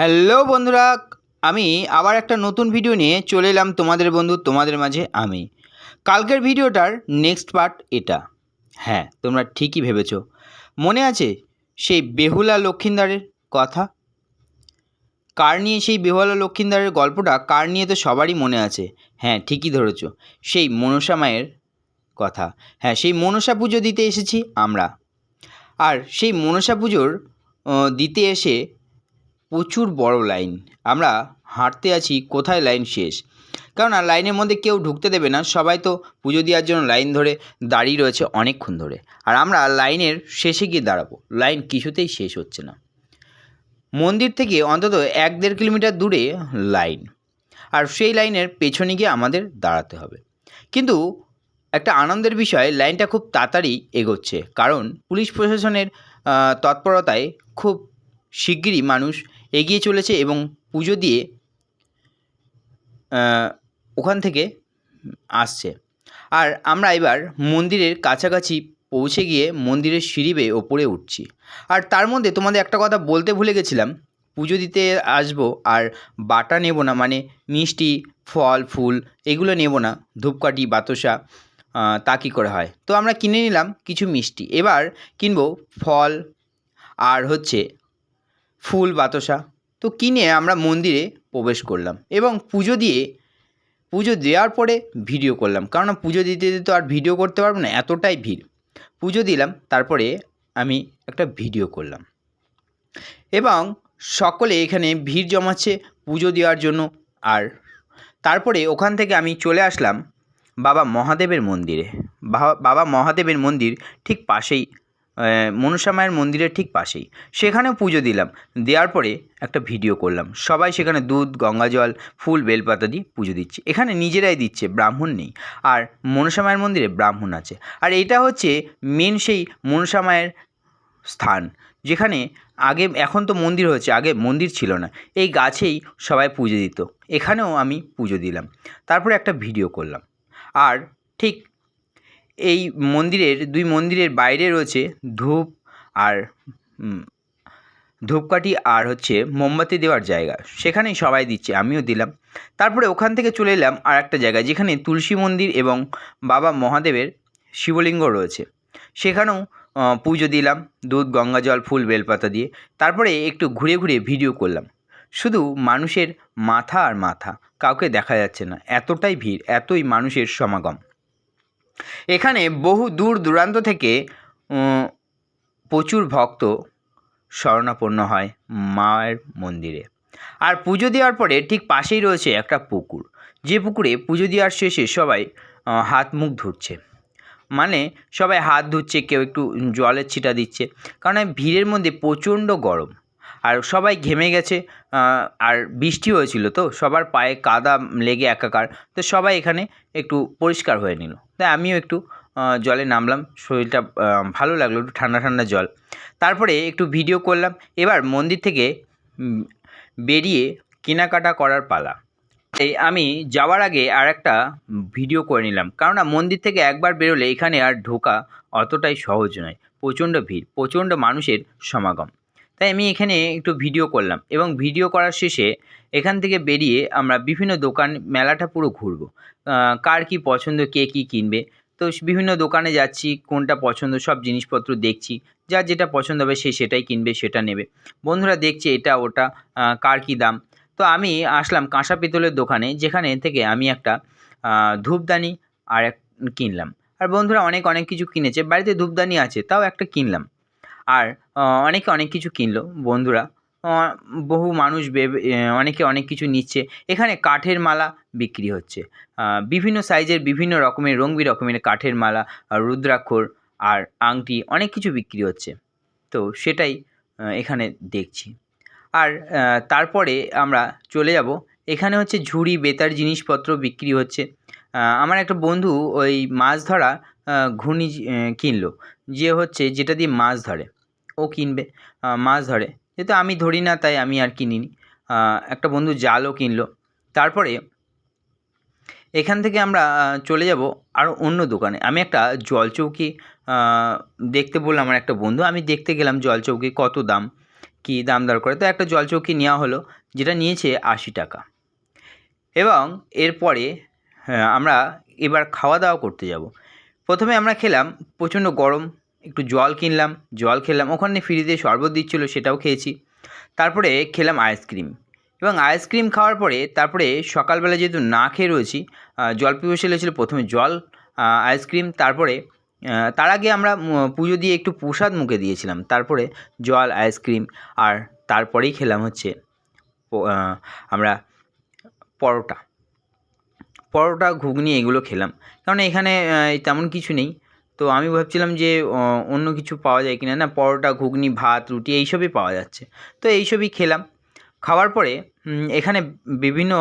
Hello বন্ধুরা, আমি আবার একটা নতুন ভিডিও নিয়ে চলে এলাম তোমাদের বন্ধু তোমাদের মাঝে আমি। কালকের ভিডিওটার নেক্সট পার্ট এটা। হ্যাঁ, তোমরা ঠিকই ভেবেছো। মনে আছে সেই বেহুলা লক্ষিন্দারের কথা? কার নিয়ে সেই বেহুলা লক্ষিন্দারের গল্পটা কার নিয়ে তো সবারই মনে আছে। হ্যাঁ, ঠিকই ধরেছো, সেই মনসা মায়ের কথা। হ্যাঁ, সেই মনসা পুজো দিতে এসেছি আমরা। আর সেই মনসা পুজোর দিতে এসে প্রচুর বড় লাইন। আমরা হাঁটতে আছি, কোথায় লাইন শেষ। কেননা লাইনের মধ্যে কেউ ঢুকতে দেবে না, সবাই তো পুজো দেওয়ার জন্য লাইন ধরে দাঁড়িয়ে রয়েছে অনেকক্ষণ ধরে। আর আমরা লাইনের শেষে গিয়ে দাঁড়াবো, লাইন কিছুতেই শেষ হচ্ছে না। মন্দির থেকে অন্তত 1-1.5 কিলোমিটার দূরে লাইন, আর সেই লাইনের পেছনে গিয়ে আমাদের দাঁড়াতে হবে। কিন্তু একটা আনন্দের বিষয়, লাইনটা খুব তাড়াতাড়ি এগোচ্ছে, কারণ পুলিশ প্রশাসনের তৎপরতায় খুব শিগগিরই মানুষ এগিয়ে চলেছে এবং পুজো দিয়ে ওখান থেকে আসছে। আর আমরা এবার মন্দিরের কাছাকাছি পৌঁছে গিয়ে মন্দিরের সিঁড়ি বেয়ে ওপরে উঠছি। আর তার মধ্যে তোমাদের একটা কথা বলতে ভুলে গেছিলাম, পুজো দিতে আসবো আর বাটা নেব না, মানে মিষ্টি ফল ফুল এগুলো নেব না, ধূপকাঠি বাতাসা তা কী করে হয়। তো আমরা কিনে নিলাম কিছু মিষ্টি, এবার কিনবো ফল আর হচ্ছে ফুল বাতাসা। তো কিনে আমরা মন্দিরে প্রবেশ করলাম এবং পুজো দেওয়ার পরে ভিডিও করলাম, কারণ পুজো দিতে দিতে তো আর ভিডিও করতে পারবো না, এতটাই ভিড়। পুজো দিলাম, তারপরে আমি একটা ভিডিও করলাম এবং সকলে এখানে ভিড় জমাচ্ছে পুজো দেওয়ার জন্য। আর তারপরে ওখান থেকে আমি চলে আসলাম বাবা মহাদেবের মন্দিরে। বাবা মহাদেবের মন্দির ঠিক পাশেই, মনসা মায়ের মন্দিরের ঠিক পাশেই, সেখানেও পুজো দিলাম। দেওয়ার পরে একটা ভিডিও করলাম, সবাই সেখানে দুধ গঙ্গা জল ফুল বেলপাতা দিয়ে পুজো দিচ্ছে, এখানে নিজেরাই দিচ্ছে, ব্রাহ্মণ নেই। আর মনসা মায়ের মন্দিরে ব্রাহ্মণ আছে। আর এটা হচ্ছে মেন সেই মনসা মায়ের স্থান, যেখানে আগে, এখন তো মন্দির হয়েছে, আগে মন্দির ছিল না, এই গাছেই সবাই পুজো দিত। এখানেও আমি পুজো দিলাম, তারপরে একটা ভিডিও করলাম। আর ঠিক এই দুই মন্দিরের বাইরে রয়েছে ধূপ আর ধূপকাঠি আর হচ্ছে মোমবাতি দেওয়ার জায়গা, সেখানেই সবাই দিচ্ছে, আমিও দিলাম। তারপরে ওখান থেকে চলে এলাম আর একটা জায়গায়, যেখানে তুলসী মন্দির এবং বাবা মহাদেবের শিবলিঙ্গ রয়েছে, সেখানেও পুজো দিলাম দুধ গঙ্গা জল ফুল বেলপাতা দিয়ে। তারপরে একটু ঘুরে ঘুরে ভিডিও করলাম। শুধু মানুষের মাথা আর মাথা, কাউকে দেখা যাচ্ছে না, এতটাই ভিড়, এতই মানুষের সমাগম। এখানে বহু দূর দূরান্ত থেকে প্রচুর ভক্ত শরণাপন্ন হয় মায়ের মন্দিরে। আর পুজো দেওয়ার পরে ঠিক পাশেই রয়েছে একটা পুকুর, যে পুকুরে পুজো দেওয়ার শেষে সবাই হাত মুখ ধুচ্ছে, মানে সবাই হাত ধুচ্ছে, কেউ একটু জলের ছিটা দিচ্ছে, কারণ ভিড়ের মধ্যে প্রচণ্ড গরম আর সবাই ঘেমে গেছে। আর বৃষ্টি হয়েছিল, তো সবার পায়ে কাদা লেগে একাকার, তো সবাই এখানে একটু পরিষ্কার হয়ে নিল। তাই আমিও একটু জলে নামলাম, শরীরটা ভালো লাগলো, একটু ঠান্ডা ঠান্ডা জল। তারপরে একটু ভিডিও করলাম। এবার মন্দির থেকে বেরিয়ে কেনাকাটা করার পালা। এই আমি যাওয়ার আগে আর একটা ভিডিও করে নিলাম, কেননা মন্দির থেকে একবার বেরোলে এখানে আর ঢোকা অতটাই সহজ নয়, প্রচণ্ড ভিড়, প্রচণ্ড মানুষের সমাগম। তাই আমি এখানে একটু ভিডিও করলাম এবং ভিডিও করার শেষে এখান থেকে বেরিয়ে আমরা বিভিন্ন দোকান, মেলাটা পুরো ঘুরবো, কার কী পছন্দ, কে কী কিনবে। তো বিভিন্ন দোকানে যাচ্ছি, কোনটা পছন্দ সব জিনিসপত্র দেখছি, যার যেটা পছন্দ হবে সে সেটাই কিনবে, সেটা নেবে। বন্ধুরা দেখছে এটা ওটা, কার কী দাম। তো আমি আসলাম কাঁসা পিতলের দোকানে, যেখানে থেকে আমি একটা ধূপদানি আর কিনলাম। আর বন্ধুরা অনেক কিছু কিনেছে, বাড়িতে ধূপদানি আছে তাও একটা কিনলাম। আর অনেকে অনেক কিছু কিনলো বন্ধুরা, বহু মানুষ অনেকে অনেক কিছু নিচ্ছে। এখানে কাঠের মালা বিক্রি হচ্ছে, বিভিন্ন সাইজের বিভিন্ন রকমের রং বেরঙের কাঠের মালা, রুদ্রাক্ষর আর আংটি, অনেক কিছু বিক্রি হচ্ছে। তো সেটাই এখানে দেখছি। আর তারপরে আমরা চলে যাব, এখানে হচ্ছে ঝুড়ি বেতার জিনিসপত্র বিক্রি হচ্ছে। আমার একটা বন্ধু ওই মাছ ধরা ঘুর্ণি কিনলো, যে হচ্ছে যেটা দিয়ে মাছ ধরে, ও কিনবে, মাছ ধরে, যেহেতু আমি ধরি না তাই আমি আর কিনিনি। একটা বন্ধু জালও কিনলো। তারপরে এখান থেকে আমরা চলে যাব আরও অন্য দোকানে। আমি একটা জলচৌকি দেখতে বললাম আমার একটা বন্ধু, আমি দেখতে গেলাম জলচৌকি কত দাম, কি দাম দর করে, তো একটা জলচৌকি নেওয়া হলো, যেটা নিয়েছে 80 টাকা। এবং এরপরে আমরা এবার খাওয়া দাওয়া করতে যাব। প্রথমে আমরা খেলাম, প্রচণ্ড গরম, একটু জল কিনলাম, জল খেলাম, ওখানে ফ্রিতে শরবত দিচ্ছিলো, সেটাও খেয়েছি। তারপরে খেলাম আইসক্রিম, এবং আইসক্রিম খাওয়ার পরে তারপরে সকালবেলা যেহেতু না খেয়ে রয়েছি, জল পিপাসা লেগেছিলো, প্রথমে জল, আইসক্রিম, তারপরে তার আগে আমরা পুজো দিয়ে একটু প্রসাদ মুখে দিয়েছিলাম, তারপরে জল, আইসক্রিম, আর তারপরেই খেলাম হচ্ছে আমরা পরোটা, ঘুগনি এগুলো খেলাম। কারণ এখানে তেমন কিছু নেই, তো আমি ভাবছিলাম যে অন্য কিছু পাওয়া যায় কিনা, না পরোটা, ঘুগনি, ভাত, রুটি এইসবই পাওয়া যাচ্ছে, তো এইসবই খেলাম। খাওয়ার পরে এখানে বিভিন্ন